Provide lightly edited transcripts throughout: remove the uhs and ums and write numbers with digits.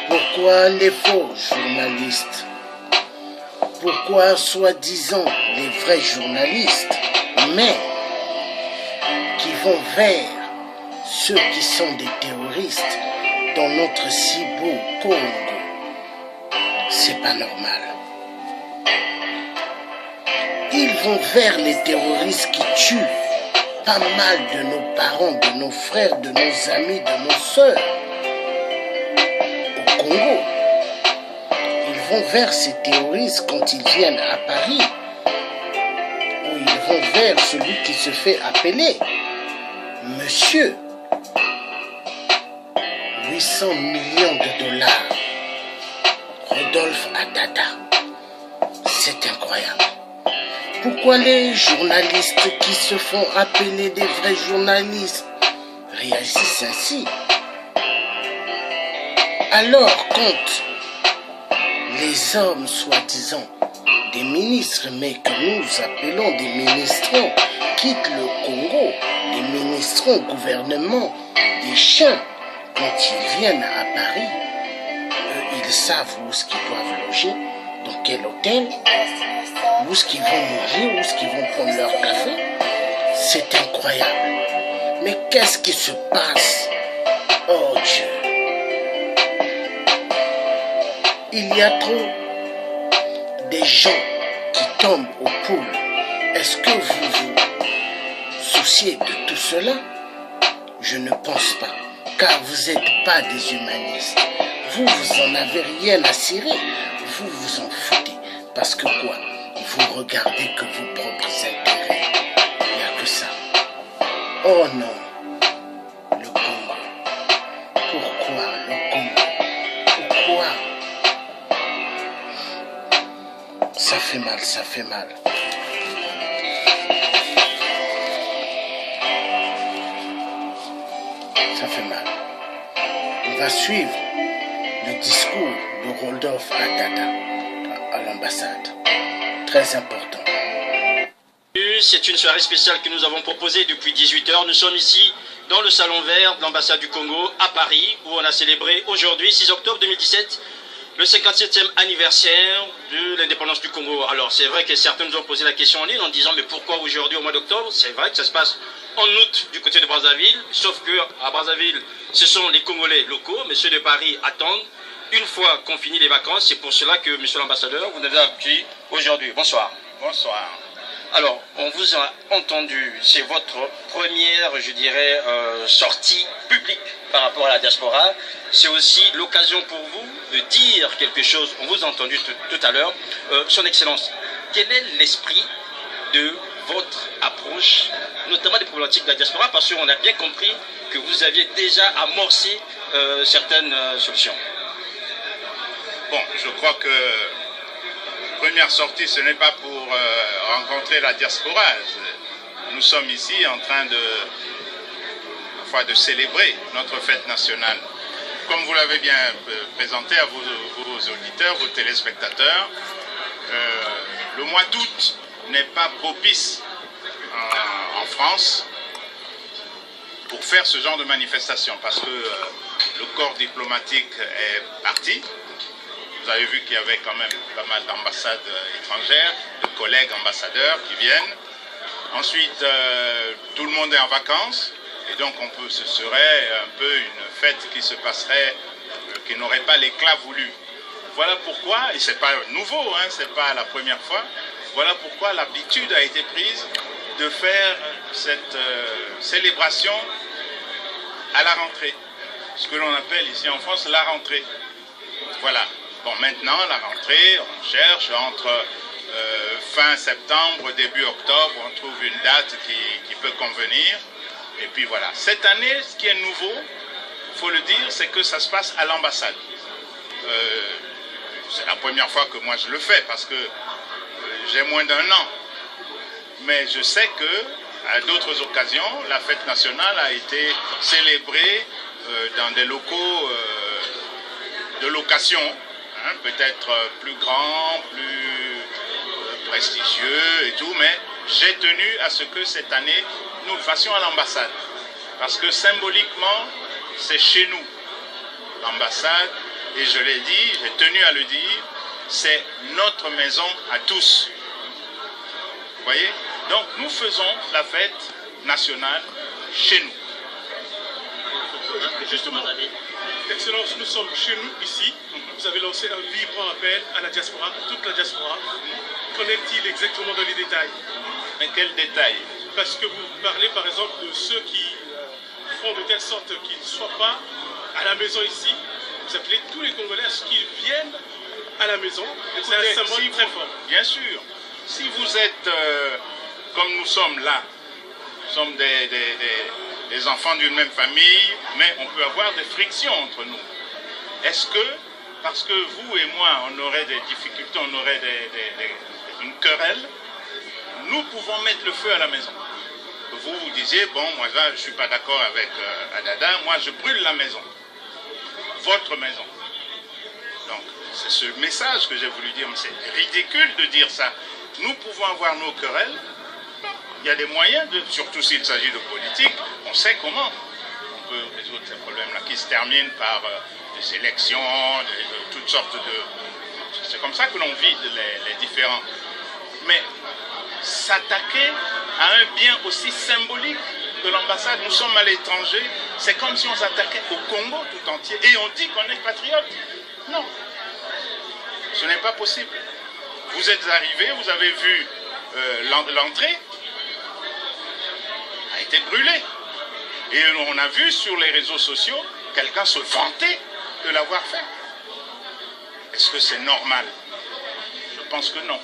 Pourquoi les faux journalistes? Pourquoi soi-disant les vrais journalistes, mais qui vont vers ceux qui sont des terroristes dans notre si beau Congo? C'est pas normal. Ils vont vers les terroristes qui tuent pas mal de nos parents, de nos frères, de nos amis, de nos sœurs au Congo. Ils vont vers ces terroristes quand ils viennent à Paris, ou ils vont vers celui qui se fait appeler Monsieur 800 millions de dollars, Rodolphe Atata. C'est incroyable. Pourquoi les journalistes qui se font appeler des vrais journalistes réagissent ainsi? Alors quand les hommes soi-disant des ministres, mais que nous appelons des ministrants, quittent le Congo, des ministrants au gouvernement, des chiens, quand ils viennent à Paris, ils savent où est-ce qu'ils doivent loger, dans quel hôtel, où est-ce qu'ils vont manger, où est-ce qu'ils vont prendre leur café. C'est incroyable. Mais qu'est-ce qui se passe? Oh Dieu. Il y a trop des gens qui tombent aux poules. Est-ce que vous vous souciez de tout cela? Je ne pense pas, car vous n'êtes pas des humanistes. Vous en avez rien à cirer. Vous vous en foutez. Parce que quoi? Vous regardez que vos propres intérêts. Il n'y a que ça. Oh non. Le Congo. Pourquoi le Congo? Pourquoi? Ça fait mal, ça fait mal. Ça fait mal. On va suivre le discours de Rodolphe Atata à l'ambassade. Très important. C'est une soirée spéciale que nous avons proposée depuis 18h. Nous sommes ici dans le salon vert de l'ambassade du Congo à Paris, où on a célébré aujourd'hui, 6 octobre 2017, le 57e anniversaire de l'indépendance du Congo. Alors c'est vrai que certains nous ont posé la question en ligne en disant mais pourquoi aujourd'hui au mois d'octobre? C'est vrai que ça se passe en août du côté de Brazzaville, sauf que à Brazzaville, ce sont les Congolais locaux, mais ceux de Paris attendent. Une fois qu'on finit les vacances, c'est pour cela que, monsieur l'ambassadeur, vous nous avez accueillis aujourd'hui. Bonsoir. Bonsoir. Alors, on vous a entendu, c'est votre première, je dirais, sortie publique par rapport à la diaspora. C'est aussi l'occasion pour vous de dire quelque chose. On vous a entendu tout à l'heure. Son Excellence, quel est l'esprit de votre approche, notamment des problématiques de la diaspora, parce qu'on a bien compris que vous aviez déjà amorcé certaines solutions. Bon, je crois que première sortie, ce n'est pas pour rencontrer la diaspora. Nous sommes ici en train de célébrer notre fête nationale. Comme vous l'avez bien présenté à vos auditeurs, vos téléspectateurs, le mois d'août n'est pas propice en France pour faire ce genre de manifestation parce que le corps diplomatique est parti. Vous avez vu qu'il y avait quand même pas mal d'ambassades étrangères, de collègues ambassadeurs qui viennent. Ensuite, tout le monde est en vacances. Et donc, ce serait un peu une fête qui se passerait, qui n'aurait pas l'éclat voulu. Voilà pourquoi, et ce n'est pas nouveau, hein, ce n'est pas la première fois, voilà pourquoi l'habitude a été prise de faire cette célébration à la rentrée. Ce que l'on appelle ici en France la rentrée. Voilà. Bon, maintenant, la rentrée, on cherche entre fin septembre, début octobre, on trouve une date qui peut convenir. Et puis voilà. Cette année, ce qui est nouveau, il faut le dire, c'est que ça se passe à l'ambassade. C'est la première fois que moi je le fais parce que j'ai moins d'1 an. Mais je sais que à d'autres occasions, la fête nationale a été célébrée dans des locaux de location. Hein, peut-être plus grand, plus prestigieux et tout, mais j'ai tenu à ce que cette année, nous le fassions à l'ambassade. Parce que symboliquement, c'est chez nous. L'ambassade, et je l'ai dit, j'ai tenu à le dire, c'est notre maison à tous. Vous voyez? Donc nous faisons la fête nationale chez nous. Justement, Excellence, nous sommes chez nous ici. Vous avez lancé un vibrant appel à la diaspora, toute la diaspora. Qu'en est-il exactement dans les détails? Mais quel détail? Parce que vous parlez par exemple de ceux qui font de telle sorte qu'ils ne soient pas à la maison ici. Vous appelez tous les Congolais à ce qu'ils viennent à la maison. C'est un symbole très fort. Bien sûr. Si vous êtes comme nous sommes là, nous sommes des enfants d'une même famille, mais on peut avoir des frictions entre nous. Est-ce que, parce que vous et moi, on aurait des difficultés, on aurait une querelle, nous pouvons mettre le feu à la maison? Vous disiez, bon, moi là, je ne suis pas d'accord avec Adada, moi je brûle la maison, votre maison. Donc, c'est ce message que j'ai voulu dire, mais c'est ridicule de dire ça. Nous pouvons avoir nos querelles, il y a des moyens, surtout s'il s'agit de politique, on sait comment on peut résoudre ces problèmes-là, qui se terminent par des élections, de toutes sortes de... C'est comme ça que l'on vide les différends. Mais s'attaquer à un bien aussi symbolique que l'ambassade, nous sommes à l'étranger, c'est comme si on s'attaquait au Congo tout entier et on dit qu'on est patriote. Non, ce n'est pas possible. Vous êtes arrivés, vous avez vu l'entrée a été brûlée. Et on a vu sur les réseaux sociaux quelqu'un se vanter de l'avoir fait. Est-ce que c'est normal? Je pense que non.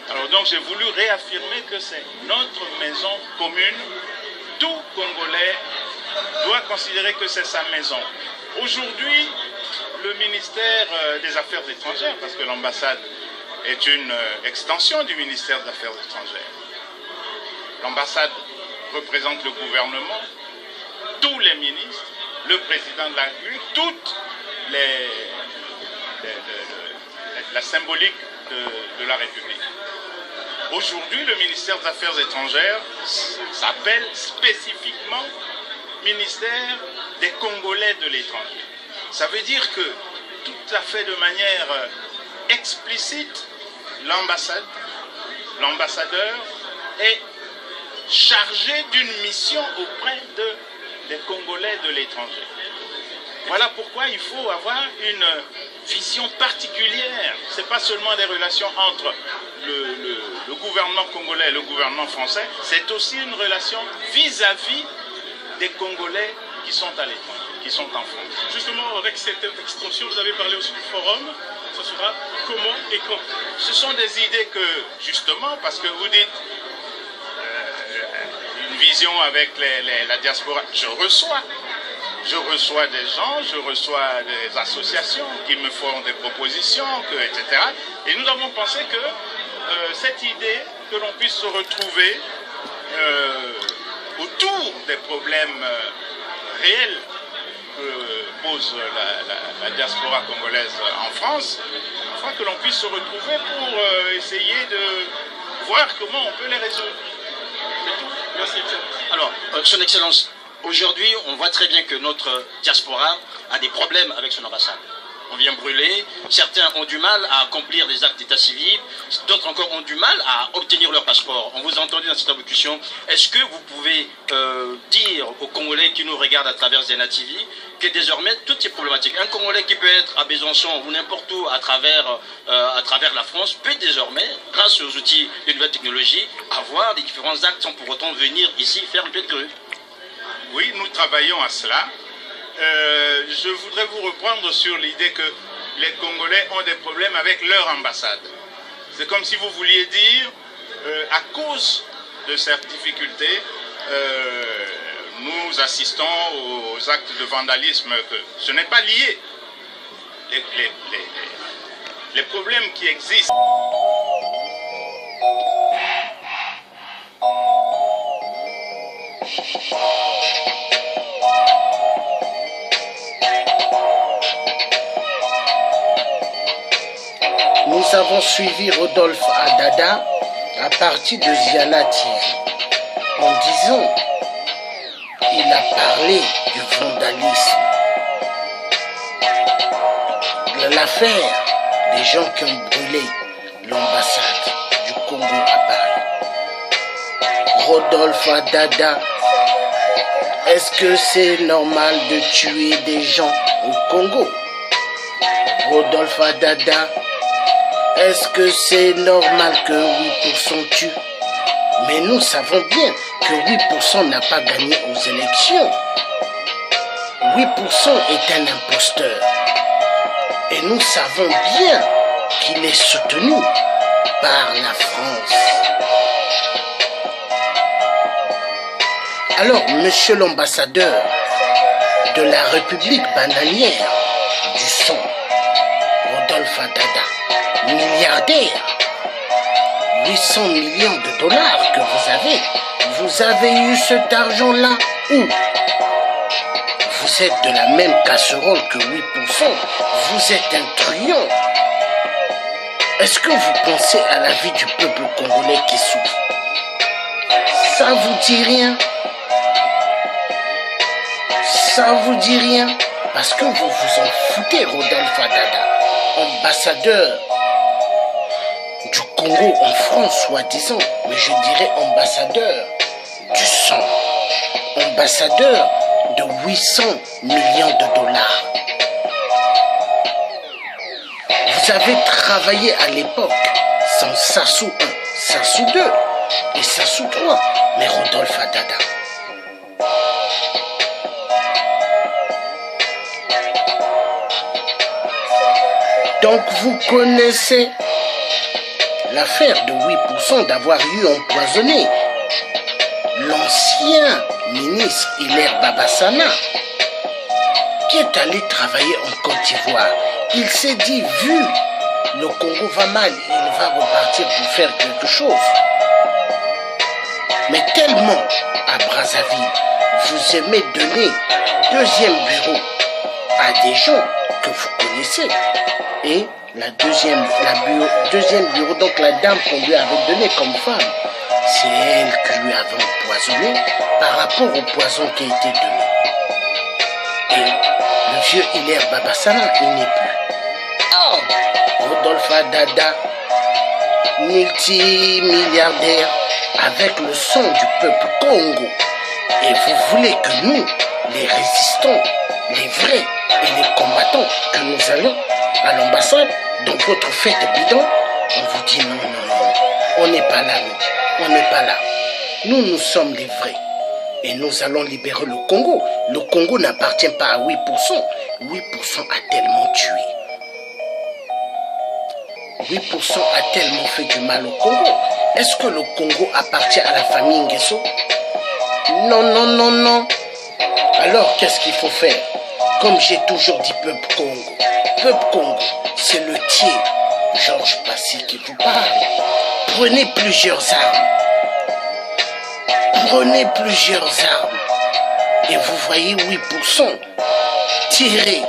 Alors donc j'ai voulu réaffirmer que c'est notre maison commune. Tout Congolais doit considérer que c'est sa maison. Aujourd'hui, le ministère des Affaires étrangères, parce que l'ambassade est une extension du ministère des Affaires étrangères. L'ambassade représente le gouvernement, tous les ministres, le président de la République, toute la symbolique de la République. Aujourd'hui, le ministère des Affaires étrangères s'appelle spécifiquement ministère des Congolais de l'étranger. Ça veut dire que, tout à fait de manière explicite, l'ambassadeur est chargé d'une mission auprès des Congolais de l'étranger. Voilà pourquoi il faut avoir une vision particulière. Ce n'est pas seulement des relations entre le gouvernement congolais et le gouvernement français, c'est aussi une relation vis-à-vis des Congolais qui sont à l'étranger, qui sont en France. Justement, avec cette extension, vous avez parlé aussi du forum. Ce sera comment et quand? Ce sont des idées que, justement, parce que vous dites une vision avec la diaspora, je reçois des gens, je reçois des associations qui me font des propositions, etc. Et nous avons pensé que cette idée que l'on puisse se retrouver autour des problèmes réels que pose la diaspora congolaise en France, afin que l'on puisse se retrouver pour essayer de voir comment on peut les résoudre. C'est tout. Merci, Excellence. Alors, Son Excellence, aujourd'hui, on voit très bien que notre diaspora a des problèmes avec son ambassade. On vient brûler, certains ont du mal à accomplir des actes d'état civil, d'autres encore ont du mal à obtenir leur passeport. On vous a entendu dans cette allocution. Est-ce que vous pouvez dire aux Congolais qui nous regardent à travers Zena TV que désormais toutes ces problématiques, un Congolais qui peut être à Besançon ou n'importe où à travers la France peut désormais, grâce aux outils de nouvelles technologies, avoir des différents actes sans pour autant venir ici faire le pied de grue? Oui, nous travaillons à cela. Je voudrais vous reprendre sur l'idée que les Congolais ont des problèmes avec leur ambassade. C'est comme si vous vouliez dire, à cause de cette difficulté, nous assistons aux actes de vandalisme. Ce n'est pas lié. Les problèmes qui existent. Nous avons suivi Rodolphe Adada à partir de Ziana TV. En disant, il a parlé du vandalisme. l'affaire des gens qui ont brûlé l'ambassade du Congo à Paris. Rodolphe Dada, est-ce que c'est normal de tuer des gens au Congo? Rodolphe Dada, est-ce que c'est normal que 8% tuent? Mais nous savons bien que 8% n'a pas gagné aux élections. 8% est un imposteur. Et nous savons bien qu'il est soutenu par la France. Alors, monsieur l'ambassadeur de la République bananière du son, Rodolphe Dada, milliardaire, 800 millions de dollars que vous avez eu cet argent-là où? Vous êtes de la même casserole que 8%, vous êtes un truand. Est-ce que vous pensez à la vie du peuple congolais qui souffre? Ça vous dit rien? Ça vous dit rien? Parce que vous vous en foutez, Rodolphe Dada, ambassadeur du Congo en France, soi-disant, mais je dirais ambassadeur du sang, ambassadeur de 800 millions de dollars. Vous avez travaillé à l'époque sans Sassou 1, Sassou 2 et Sassou 3, mais Rodolphe Dada. Donc vous connaissez l'affaire de 8% d'avoir eu empoisonné l'ancien ministre Hilaire Babassana, qui est allé travailler en Côte d'Ivoire. Il s'est dit, vu le Congo va mal, il va repartir pour faire quelque chose. Mais tellement à Brazzaville, vous aimez donner deuxième bureau à des gens que vous connaissez. Et la deuxième bureau, donc la dame qu'on lui avait donnée comme femme, c'est elle qui lui avait empoisonné par rapport au poison qui a été donné. Et le vieux Hilaire Babassana, il n'est plus. Oh, Rodolphe Dada, multimilliardaire, avec le sang du peuple Congo. Et vous voulez que nous, les résistants, les vrais et les combattants, que nous allons à l'ambassade, dans votre fête bidon, on vous dit non, on n'est pas là, nous. On n'est pas là. Nous sommes les vrais. Et nous allons libérer le Congo. Le Congo n'appartient pas à 8%. 8% a tellement tué. 8% a tellement fait du mal au Congo. Est-ce que le Congo appartient à la famille Nguesso? Non. Alors, qu'est-ce qu'il faut faire? Comme j'ai toujours dit, peuple Congo. Peuple Congo, c'est le tiers. Georges Passy qui vous parle. Prenez plusieurs armes. Prenez plusieurs armes. Et vous voyez 8%. Tirez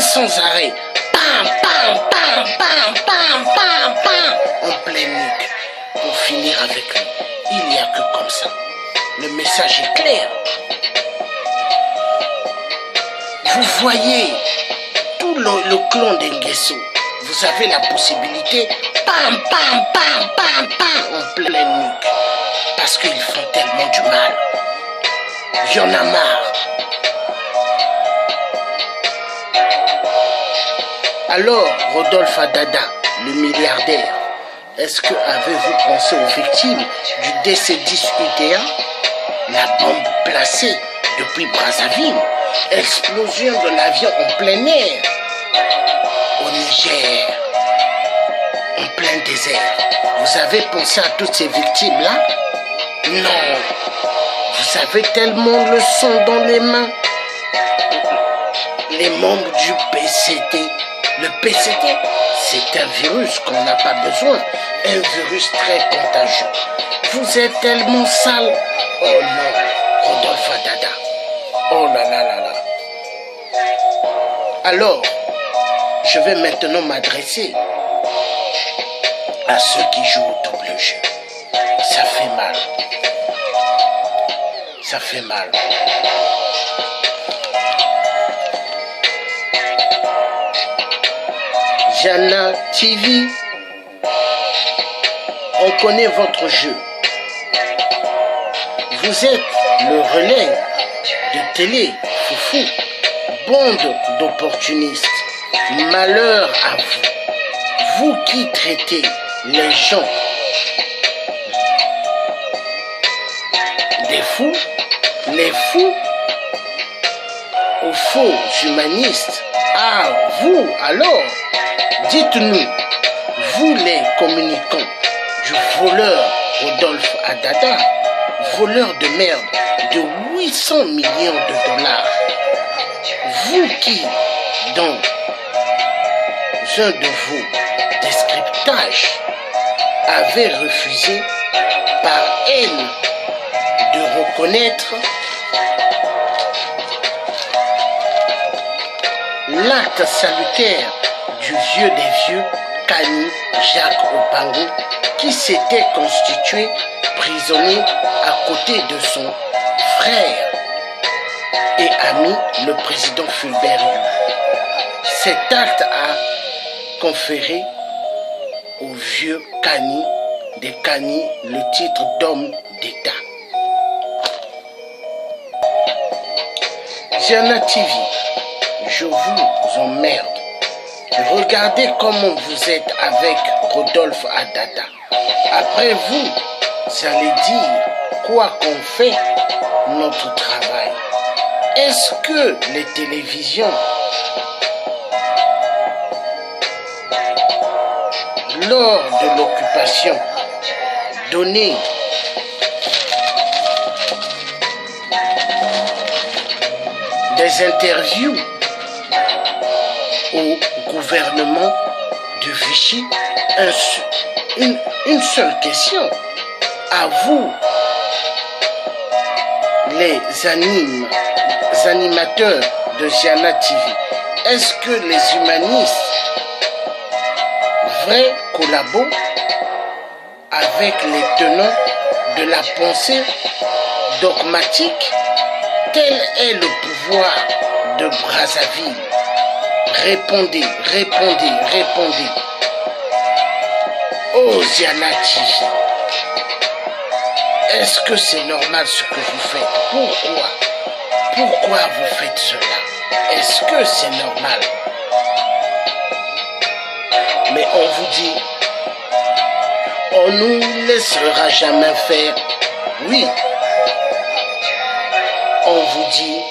sans arrêt. Pam, pam, pam, pam, pam, pam, pam. En pleine nuque. Pour finir avec lui. Il n'y a que comme ça. Le message est clair. Vous voyez tout le clan d'Nguesso. Vous avez la possibilité, pam, pam, pam, pam, pam, en pleine nuque. Parce qu'ils font tellement du mal. Il y en a marre. Alors, Rodolphe Dada, le milliardaire, est-ce que avez-vous pensé aux victimes du DC-10 UTA? La bombe placée depuis Brazzaville, explosion de l'avion en plein air. Au Niger, en plein désert. Vous avez pensé à toutes ces victimes-là? Non. Vous avez tellement le sang dans les mains. Les membres du PCT. Le PCT, c'est un virus qu'on n'a pas besoin. Un virus très contagieux. Vous êtes tellement sale. Oh non, Rodolphe Dada. Oh là là là là. Alors, je vais maintenant m'adresser à ceux qui jouent au double jeu. Ça fait mal. Ça fait mal. Jana TV, on connaît votre jeu. Vous êtes le relais de télé, foufou, bande d'opportunistes. Malheur à vous, vous qui traitez les gens des fous, les fous aux faux humanistes. Ah, vous alors, dites-nous, vous les communicants du voleur Rodolphe Adada, voleur de merde de 800 millions de dollars, vous qui, dans un de vos descriptages, avez refusé par haine de reconnaître l'acte salutaire du vieux des vieux, Kani Jacques Opango, qui s'était constitué prisonnier à côté de son frère et ami, le président Fulbert Yu. Cet acte a conféré au vieux Kani des Kani le titre d'homme d'État. Jana TV, je vous emmerde. Regardez comment vous êtes avec Rodolphe Adada. Après vous allez dire quoi qu'on fait notre travail. Est-ce que les télévisions lors de l'occupation donnée des interviews au gouvernement de Vichy, une seule question. À vous, les animateurs de Jana TV, est-ce que les humanistes vrais collaborent avec les tenants de la pensée dogmatique? Tel est le pouvoir de Brazzaville. Répondez, répondez, répondez. Oh Jana TV, est-ce que c'est normal ce que vous faites? Pourquoi? Pourquoi vous faites cela? Est-ce que c'est normal? Mais on vous dit, on nous laissera jamais faire. Oui. On vous dit,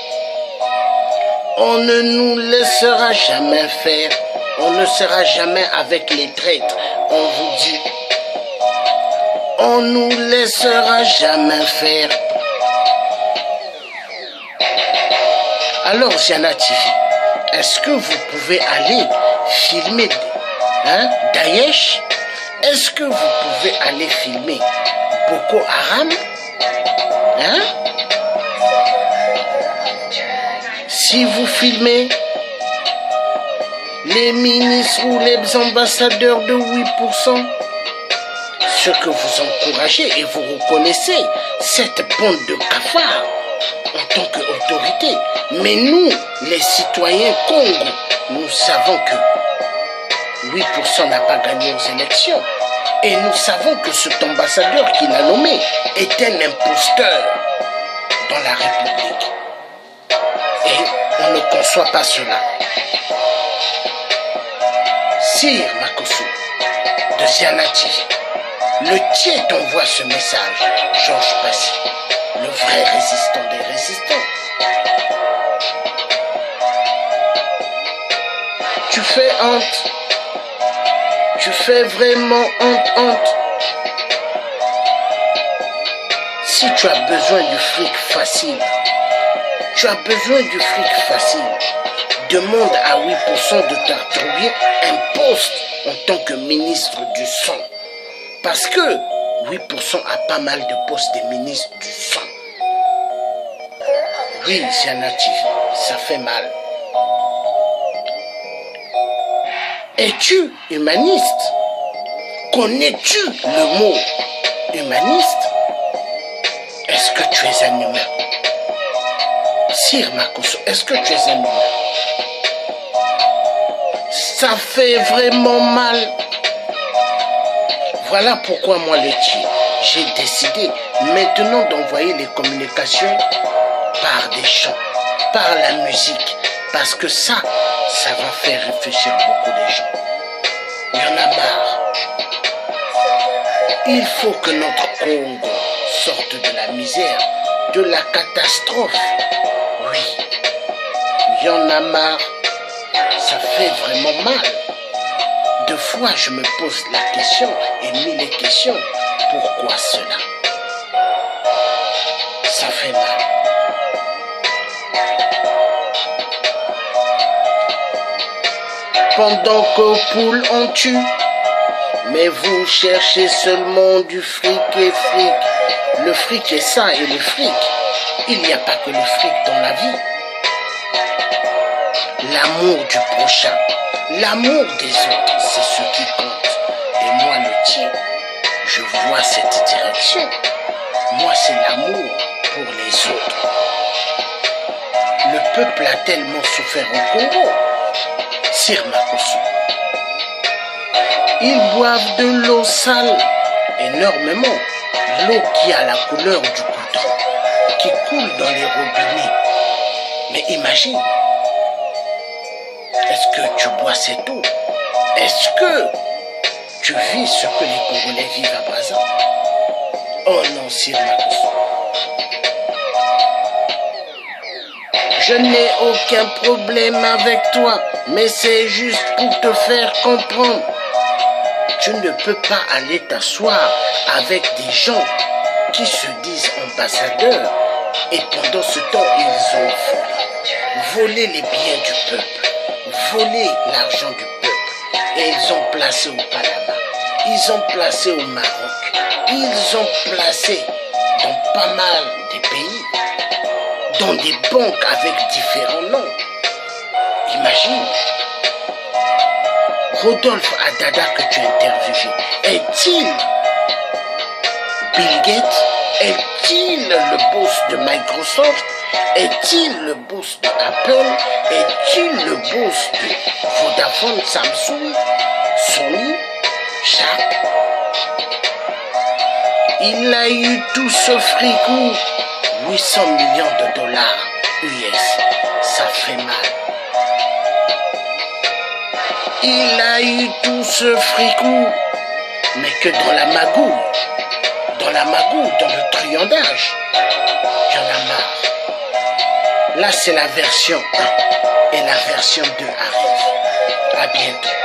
on ne nous laissera jamais faire. On ne sera jamais avec les traîtres. On vous dit, on nous laissera jamais faire. Alors Jana TV, est-ce que vous pouvez aller filmer Daesh? Est-ce que vous pouvez aller filmer Boko Haram? Si vous filmez les ministres ou les ambassadeurs de 8%, ce que vous encouragez et vous reconnaissez cette bande de cafards en tant qu'autorité. Mais nous, les citoyens Congo, nous savons que 8% n'a pas gagné aux élections. Et nous savons que cet ambassadeur qu'il a nommé est un imposteur dans la République. Et on ne conçoit pas cela. Sire Makosso de Jana TV, le Thiers t'envoie ce message. Georges Passy, le vrai résistant des résistants. Tu fais honte. Tu fais vraiment honte. Si tu as besoin du fric facile, demande à 8% de t'attribuer un poste en tant que ministre du sang. Parce que 8% a pas mal de postes de ministre du sang. Oui, Jana TV, ça fait mal. Es-tu humaniste? Connais-tu le mot humaniste? Est-ce que tu es un humain? Sire Makosso, est-ce que tu es un humain? Ça fait vraiment mal. Voilà pourquoi moi, Letty, j'ai décidé maintenant d'envoyer les communications par des chants, par la musique, parce que ça va faire réfléchir beaucoup de gens. Il y en a marre. Il faut que notre Congo sorte de la misère, de la catastrophe. Oui, il y en a marre. Ça fait vraiment mal. Deux fois, je me pose la question et mille questions. Pourquoi cela? Ça fait mal. Pendant qu'aux poules on tue, mais vous cherchez seulement du fric et fric. Le fric est ça et le fric. Il n'y a pas que le fric dans la vie. L'amour du prochain, l'amour des autres, c'est ce qui compte. Et moi, le tien, je vois cette direction. Moi, c'est l'amour pour les autres. Le peuple a tellement souffert au Congo. Sir Makosso. Ils boivent de l'eau sale, énormément. L'eau qui a la couleur du goudron, qui coule dans les robinets. Mais imagine, est-ce que tu bois cette eau? Est-ce que tu vis ce que les Congolais vivent à Brazza? Oh non, Sir Makosso. Je n'ai aucun problème avec toi, mais c'est juste pour te faire comprendre. Tu ne peux pas aller t'asseoir avec des gens qui se disent ambassadeurs et pendant ce temps ils ont volé les biens du peuple, volé l'argent du peuple et ils ont placé au Panama, ils ont placé au Maroc, ils ont placé dans pas mal de pays, dans des banques avec différents noms. Imagine. Rodolphe Adada que tu as interviewé, est-il Bill Gates? Est-il le boss de Microsoft? Est-il le boss d'Apple? Est-il le boss de Vodafone, Samsung, Sony, Sharp? Il a eu tout ce fricot, 800 millions de dollars US, ça fait mal. Il a eu tout ce fricot, mais que dans la magouille, dans le triandage, il y en a marre. Là, c'est la version 1 et la version 2 arrive. À bientôt.